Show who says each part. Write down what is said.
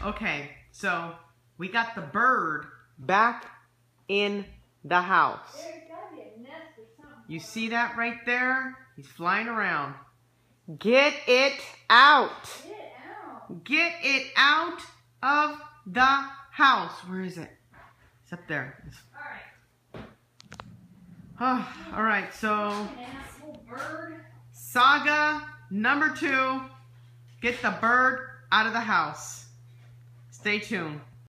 Speaker 1: Okay, so we got the bird back in the house.
Speaker 2: There's gotta be a nest or something.
Speaker 1: You see that right there? He's flying around. Get it out.
Speaker 2: Get it out.
Speaker 1: Get it out of the house. Where is it? It's up there.
Speaker 2: Alright.
Speaker 1: All right, so
Speaker 2: An asshole bird.
Speaker 1: saga number 2. Get the bird out of the house. Stay tuned.